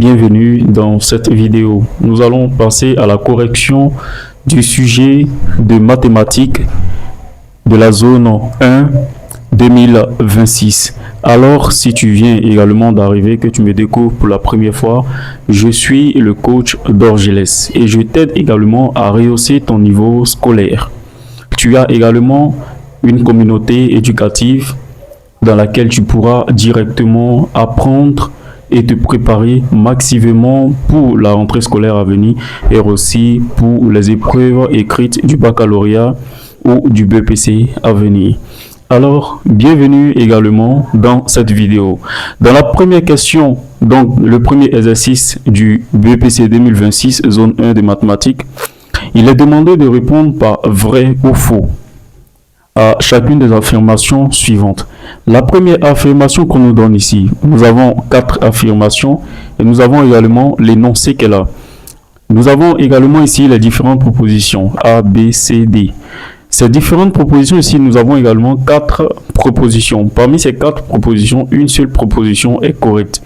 Bienvenue dans cette vidéo. Nous allons passer à la correction du sujet de mathématiques de la zone 1 2026. Alors, si tu viens également d'arriver, que tu me découvres pour la première fois, je suis le coach d'Orgelès et je t'aide également à rehausser ton niveau scolaire. Tu as également une communauté éducative dans laquelle tu pourras directement apprendre et te préparer massivement pour la rentrée scolaire à venir et aussi pour les épreuves écrites du baccalauréat ou du BEPC à venir. Alors, bienvenue également dans cette vidéo. Dans la première question, donc le premier exercice du BEPC 2026, zone 1 des mathématiques, il est demandé de répondre par vrai ou faux à chacune des affirmations suivantes. La première affirmation qu'on nous donne ici, nous avons 4 affirmations et nous avons également l'énoncé qu'elle a. Nous avons également ici les différentes propositions A, B, C, D. Ces différentes propositions ici, nous avons également 4 propositions. Parmi ces 4 propositions, une seule proposition est correcte.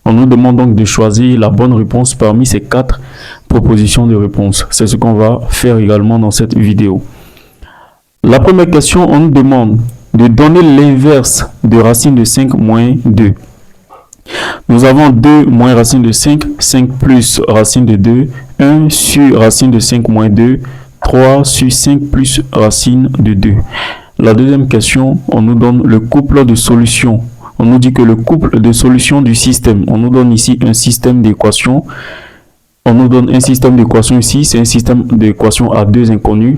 On nous demande donc de choisir la bonne réponse parmi ces 4 propositions de réponse. C'est ce qu'on va faire également dans cette vidéo. La première question, on nous demande de donner l'inverse de racine de 5 moins 2. Nous avons 2 moins racine de 5, 5 plus racine de 2, 1 sur racine de 5 moins 2, 3 sur 5 plus racine de 2. La deuxième question, on nous donne le couple de solutions. On nous dit que le couple de solutions du système, on nous donne ici un système d'équations. On nous donne un système d'équations ici, c'est un système d'équations à 2 inconnus,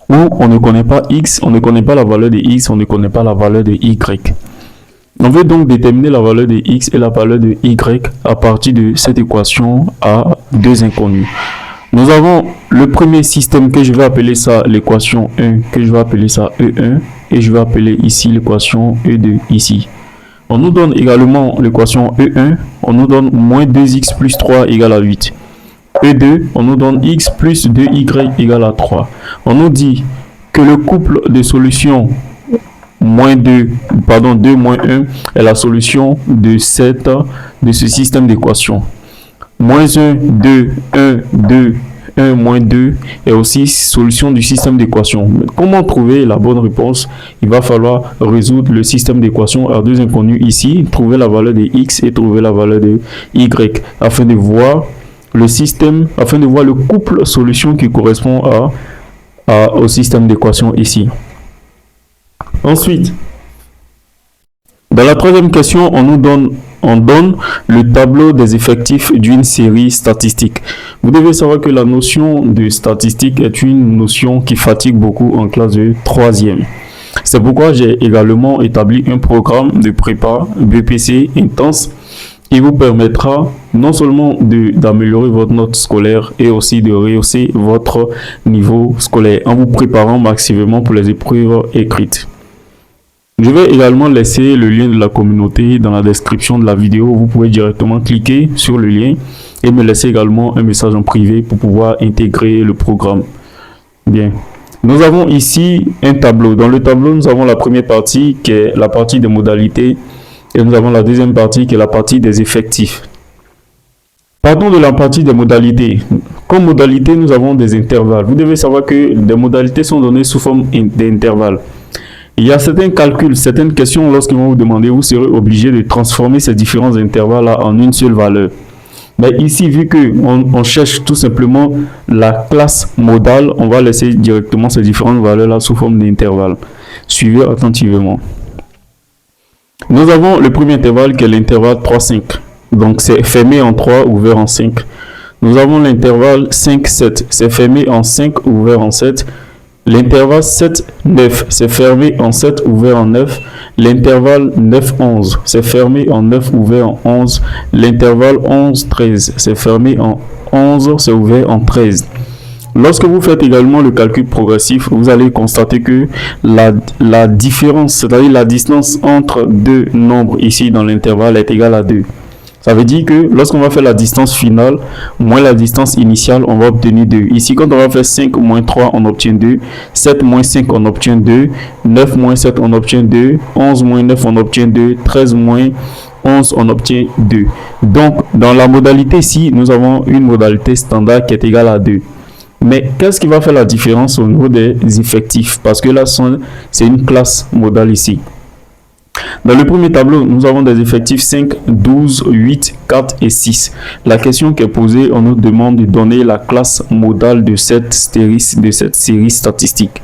où on ne connaît pas x, on ne connaît pas la valeur de x, on ne connaît pas la valeur de y. On veut donc déterminer la valeur de x et la valeur de y à partir de cette équation à 2 inconnus. Nous avons le premier système que je vais appeler ça l'équation 1, que je vais appeler ça E1, et je vais appeler ici l'équation E2 ici. On nous donne également l'équation E1, on nous donne moins 2x plus 3 égale à 8. E2, on nous donne x plus 2y égale à 3. On nous dit que le couple de solutions 2 moins 1 est la solution de ce système d'équations. Moins 1, 2, 1, 2, 1, moins 2 est aussi solution du système d'équations. Comment trouver la bonne réponse? Il va falloir résoudre le système d'équations à 2 inconnus ici, trouver la valeur de x et trouver la valeur de y afin de voir le système, afin de voir le couple solution qui correspond au système d'équations ici. Ensuite, dans la troisième question, on donne le tableau des effectifs d'une série statistique. Vous devez savoir que la notion de statistique est une notion qui fatigue beaucoup en classe de 3e. C'est pourquoi j'ai également établi un programme de prépa BEPC intense qui vous permettra non seulement d'améliorer votre note scolaire et aussi de rehausser votre niveau scolaire en vous préparant massivement pour les épreuves écrites. Je vais également laisser le lien de la communauté dans la description de la vidéo. Vous pouvez directement cliquer sur le lien et me laisser également un message en privé pour pouvoir intégrer le programme. Bien. Nous avons ici un tableau. Dans le tableau, nous avons la première partie qui est la partie des modalités et nous avons la deuxième partie qui est la partie des effectifs. Partons de la partie des modalités. Comme modalité, nous avons des intervalles. Vous devez savoir que des modalités sont données sous forme d'intervalles. Il y a certains calculs, certaines questions, lorsqu'ils vont vous demander, vous serez obligé de transformer ces différents intervalles-là en une seule valeur. Mais ici, vu qu'on cherche tout simplement la classe modale, on va laisser directement ces différentes valeurs-là sous forme d'intervalles. Suivez attentivement. Nous avons le premier intervalle qui est l'intervalle 3-5. Donc, c'est fermé en 3, ouvert en 5. Nous avons l'intervalle 5-7. C'est fermé en 5, ouvert en 7. L'intervalle 7-9, c'est fermé en 7, ouvert en 9. L'intervalle 9-11, c'est fermé en 9, ouvert en 11. L'intervalle 11-13, c'est fermé en 11, c'est ouvert en 13. Lorsque vous faites également le calcul progressif, vous allez constater que la différence, c'est-à-dire la distance entre deux nombres ici dans l'intervalle est égale à 2. Ça veut dire que lorsqu'on va faire la distance finale, moins la distance initiale, on va obtenir 2. Ici, quand on va faire 5 moins 3, on obtient 2. 7 moins 5, on obtient 2. 9 moins 7, on obtient 2. 11 moins 9, on obtient 2. 13 moins 11, on obtient 2. Donc, dans la modalité ici, nous avons une modalité standard qui est égale à 2. Mais qu'est-ce qui va faire la différence au niveau des effectifs? Parce que là, c'est une classe modale ici. Dans le premier tableau, nous avons des effectifs 5, 12, 8, 4 et 6. La question qui est posée, on nous demande de donner la classe modale de cette série statistique.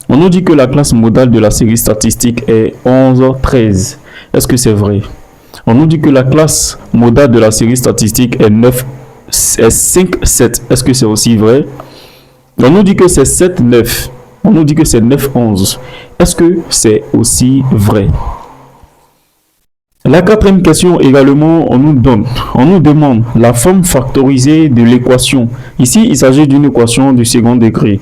On nous dit que la classe modale de la série statistique est 11, 13. Est-ce que c'est vrai? On nous dit que la classe modale de la série statistique est 5, 7. Est-ce que c'est aussi vrai? On nous dit que c'est 7, 9. On nous dit que c'est 9, 11. Est-ce que c'est aussi vrai? La quatrième question également, on nous demande la forme factorisée de l'équation. Ici, il s'agit d'une équation du second degré.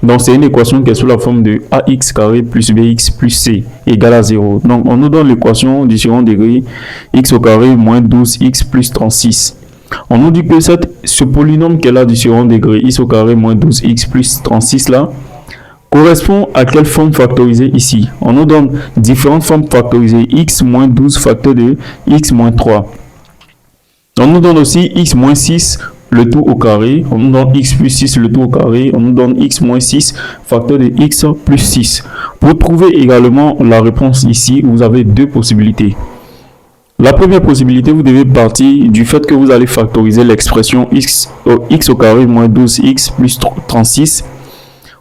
Donc, c'est une équation qui est sous la forme de ax carré plus bx plus c égale à 0. Donc, on nous donne l'équation du second degré, x au carré moins 12x plus 36. On nous dit que ce polynôme qui est là du second degré, x au carré moins 12x plus 36 là, correspond à quelle forme factorisée ici? On nous donne différentes formes factorisées. X moins 12 facteur de x moins 3. On nous donne aussi x moins 6 le tout au carré. On nous donne x plus 6 le tout au carré. On nous donne x moins 6 facteur de x plus 6. Pour trouver également la réponse ici, vous avez deux possibilités. La première possibilité, vous devez partir du fait que vous allez factoriser l'expression x au carré moins 12x plus 36.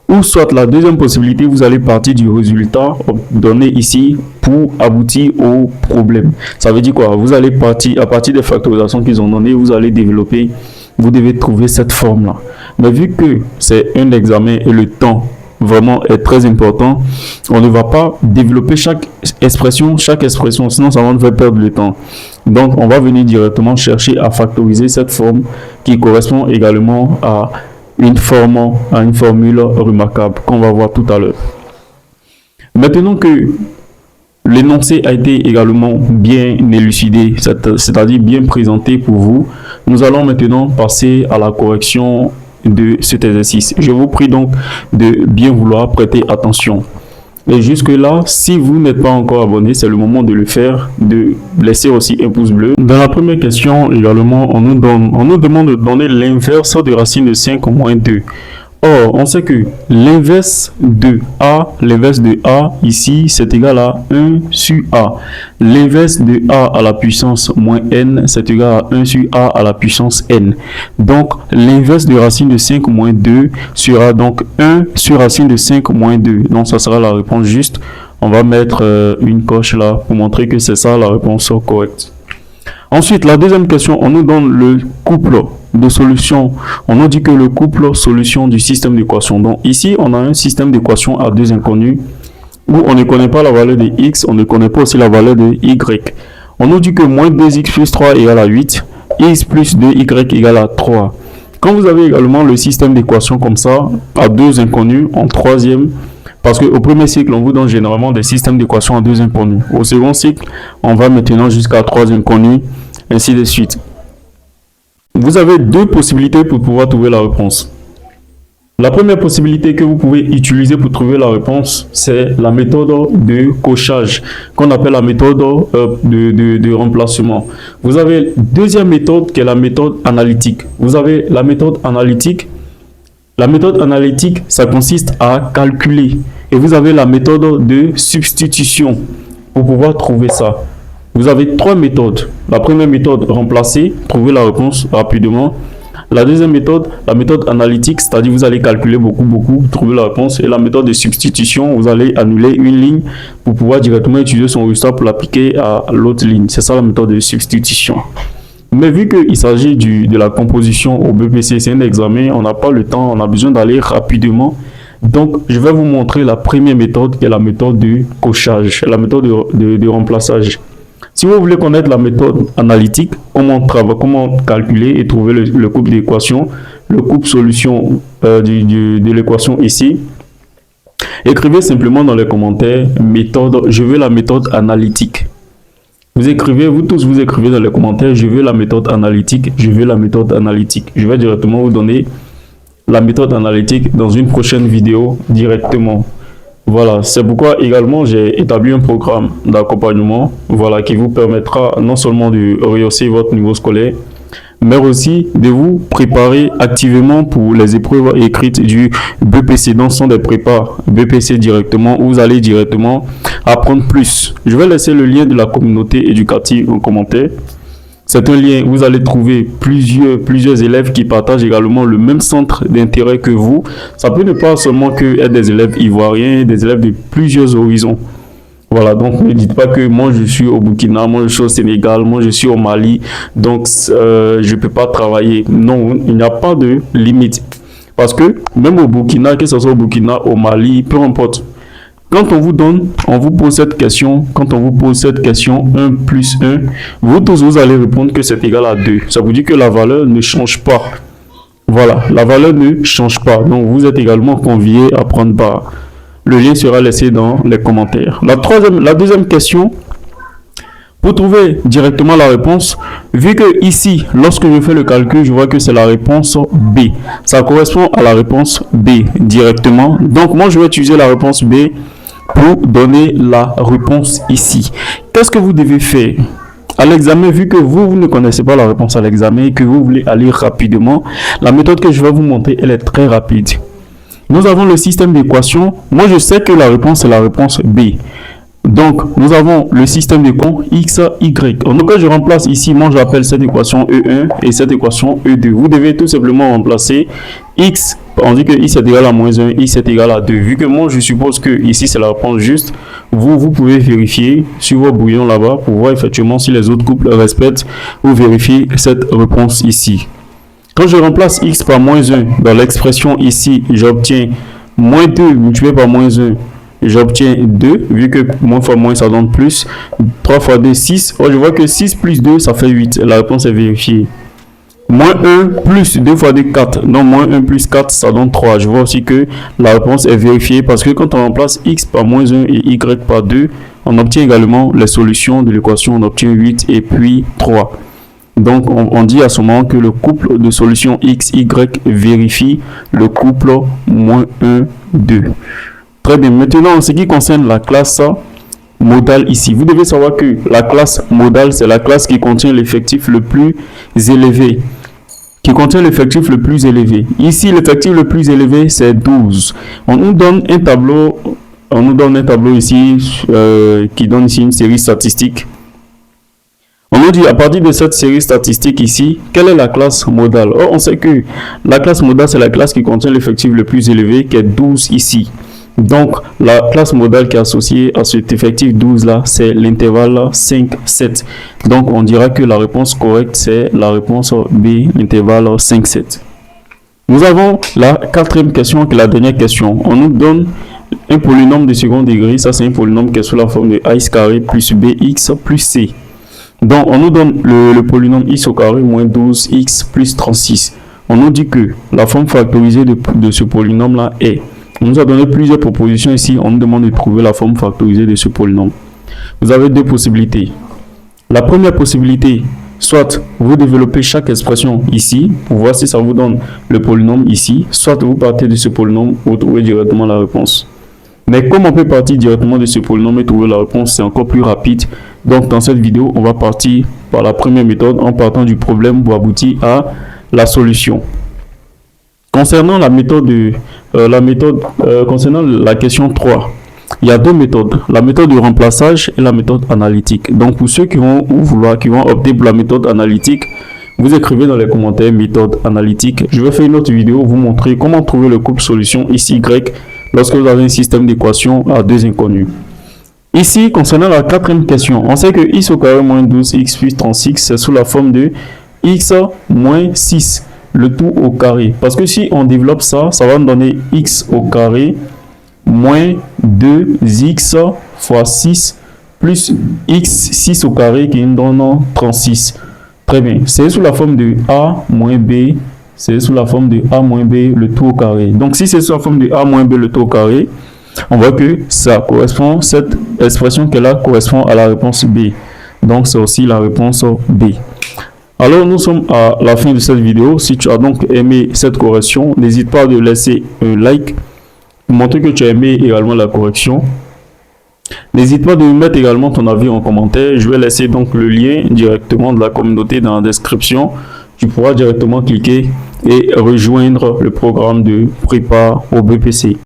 Ou soit la deuxième possibilité, vous allez partir du résultat donné ici pour aboutir au problème. Ça veut dire quoi? Vous allez partir à partir des factorisations qu'ils ont données, vous allez développer, vous devez trouver cette forme-là. Mais vu que c'est un examen et le temps vraiment est très important, on ne va pas développer chaque expression, sinon ça va nous faire perdre le temps. Donc, on va venir directement chercher à factoriser cette forme qui correspond également à une formule remarquable qu'on va voir tout à l'heure. Maintenant que l'énoncé a été également bien élucidé, c'est-à-dire bien présenté pour vous, nous allons maintenant passer à la correction de cet exercice. Je vous prie donc de bien vouloir prêter attention. Et jusque-là, si vous n'êtes pas encore abonné, c'est le moment de le faire, de laisser aussi un pouce bleu. Dans la première question, également, on nous demande de donner l'inverse de racine de 5 moins 2. Or, on sait que l'inverse de A ici, c'est égal à 1 sur A. L'inverse de A à la puissance moins n, c'est égal à 1 sur A à la puissance n. Donc, l'inverse de racine de 5 moins 2 sera donc 1 sur racine de 5 moins 2. Donc, ça sera la réponse juste. On va mettre une coche là pour montrer que c'est ça la réponse correcte. Ensuite, la deuxième question, on nous donne le couple de solutions. On nous dit que le couple solution du système d'équation. Donc ici, on a un système d'équation à deux inconnus où on ne connaît pas la valeur de x, on ne connaît pas aussi la valeur de y. On nous dit que moins 2x plus 3 égale à 8, x plus 2y égale à 3. Quand vous avez également le système d'équation comme ça, à deux inconnus, en troisième, parce qu'au premier cycle, on vous donne généralement des systèmes d'équations à deux inconnus. Au second cycle, on va maintenant jusqu'à 3 inconnus, ainsi de suite. Vous avez deux possibilités pour pouvoir trouver la réponse. La première possibilité que vous pouvez utiliser pour trouver la réponse, c'est la méthode de cochage, qu'on appelle la méthode de remplacement. Vous avez la deuxième méthode qui est la méthode analytique. Vous avez la méthode analytique. La méthode analytique, ça consiste à calculer. Et vous avez la méthode de substitution pour pouvoir trouver ça. Vous avez trois méthodes. La première méthode, remplacer, trouver la réponse rapidement. La deuxième méthode, la méthode analytique, c'est-à-dire vous allez calculer beaucoup, trouver la réponse. Et la méthode de substitution, vous allez annuler une ligne pour pouvoir directement utiliser son résultat pour l'appliquer à l'autre ligne. C'est ça la méthode de substitution. Mais vu qu'il s'agit de la composition au BPC, c'est un examen, on n'a pas le temps, on a besoin d'aller rapidement. Donc, je vais vous montrer la première méthode qui est la méthode de cochage, la méthode de remplaçage. Si vous voulez connaître la méthode analytique, comment calculer et trouver le couple d'équations, le couple solution de l'équation ici, écrivez simplement dans les commentaires méthode, je veux la méthode analytique. Vous écrivez dans les commentaires, je veux la méthode analytique, je veux la méthode analytique. Je vais directement vous donner la méthode analytique dans une prochaine vidéo directement. Voilà, c'est pourquoi également j'ai établi un programme d'accompagnement, voilà, qui vous permettra non seulement de rehausser votre niveau scolaire, mais aussi de vous préparer activement pour les épreuves écrites du BPC. Donc, ce sont des prépas BPC directement, où vous allez directement apprendre plus. Je vais laisser le lien de la communauté éducative en commentaire. C'est un lien où vous allez trouver plusieurs élèves qui partagent également le même centre d'intérêt que vous. Ça peut ne pas seulement que être des élèves ivoiriens, des élèves de plusieurs horizons. Voilà, donc ne dites pas que moi je suis au Burkina, moi je suis au Sénégal, moi je suis au Mali, donc je ne peux pas travailler. Non, il n'y a pas de limite. Parce que même au Burkina, que ce soit au Burkina, au Mali, peu importe. Quand on vous pose cette question, 1 plus 1, vous tous vous allez répondre que c'est égal à 2. Ça vous dit que la valeur ne change pas. Voilà, la valeur ne change pas. Donc vous êtes également conviés à prendre part. Le lien sera laissé dans les commentaires. La deuxième question, pour trouver directement la réponse, vu que ici, lorsque je fais le calcul, je vois que c'est la réponse B. Ça correspond à la réponse B directement. Donc moi, je vais utiliser la réponse B pour donner la réponse ici. Qu'est-ce que vous devez faire à l'examen? Vu que vous ne connaissez pas la réponse à l'examen et que vous voulez aller rapidement, la méthode que je vais vous montrer, elle est très rapide. Nous avons le système d'équation. Moi, je sais que la réponse est la réponse B. Donc, nous avons le système d'équation x, y. En tout cas, je remplace ici, moi j'appelle cette équation E1 et cette équation E2. Vous devez tout simplement remplacer x, on dit que x est égal à moins 1, x est égal à 2. Vu que moi je suppose que ici c'est la réponse juste, vous pouvez vérifier sur vos brouillons là-bas pour voir effectivement si les autres couples respectent ou vérifier cette réponse ici. Quand je remplace x par moins 1 dans l'expression ici, j'obtiens moins 2 multiplié par moins 1. J'obtiens 2, vu que moins fois moins ça donne plus. 3 fois 2, 6. Oh, je vois que 6 plus 2, ça fait 8. La réponse est vérifiée. Moins 1 plus 2 fois 2, 4. Donc, moins 1 plus 4, ça donne 3. Je vois aussi que la réponse est vérifiée parce que quand on remplace x par moins 1 et y par 2, on obtient également les solutions de l'équation. On obtient 8 et puis 3. Donc, on dit à ce moment que le couple de solutions x, y vérifie le couple moins 1, 2. Très bien. Maintenant, en ce qui concerne la classe modale ici, vous devez savoir que la classe modale, c'est la classe qui contient l'effectif le plus élevé. Ici, l'effectif le plus élevé, c'est 12. On nous donne un tableau ici qui donne ici une série statistique. On nous dit à partir de cette série statistique ici, quelle est la classe modale? Or, on sait que la classe modale, c'est la classe qui contient l'effectif le plus élevé, qui est 12 ici. Donc, la classe modale qui est associée à cet effectif 12 là, c'est l'intervalle 5, 7. Donc, on dira que la réponse correcte, c'est la réponse B, l'intervalle 5, 7. Nous avons la quatrième question, qui est la dernière question. On nous donne un polynôme de second degré. Ça, c'est un polynôme qui est sous la forme de ax carré plus bx plus c. Donc, on nous donne le polynôme x au carré moins 12x plus 36. On nous dit que la forme factorisée de ce polynôme là est... On nous a donné plusieurs propositions ici. On nous demande de trouver la forme factorisée de ce polynôme. Vous avez deux possibilités. La première possibilité, soit vous développez chaque expression ici pour voir si ça vous donne le polynôme ici, soit vous partez de ce polynôme pour trouver directement la réponse. Mais comme on peut partir directement de ce polynôme et trouver la réponse, c'est encore plus rapide. Donc dans cette vidéo, on va partir par la première méthode en partant du problème pour aboutir à la solution. Concernant concernant la question 3, il y a deux méthodes, la méthode de remplaçage et la méthode analytique. Donc pour ceux qui vont opter pour la méthode analytique, vous écrivez dans les commentaires méthode analytique. Je vais faire une autre vidéo vous montrer comment trouver le couple solution x, y lorsque vous avez un système d'équations à deux inconnus. Ici, concernant la quatrième question, on sait que x au carré moins 12x plus 36, c'est sous la forme de x moins 6. Le tout au carré. Parce que si on développe ça, ça va nous donner x au carré moins 2x fois 6 plus x 6 au carré qui nous donne 36. Très bien. C'est sous la forme de a moins b. C'est sous la forme de a moins b le tout au carré. Donc si c'est sous la forme de a moins b le tout au carré, on voit que ça correspond, cette expression qu'elle a correspond à la réponse B. Donc c'est aussi la réponse B. Alors, nous sommes à la fin de cette vidéo. Si tu as donc aimé cette correction, n'hésite pas à laisser un like, montrer que tu as aimé également la correction. N'hésite pas de me mettre également ton avis en commentaire. Je vais laisser donc le lien directement de la communauté dans la description. Tu pourras directement cliquer et rejoindre le programme de prépa au BPC.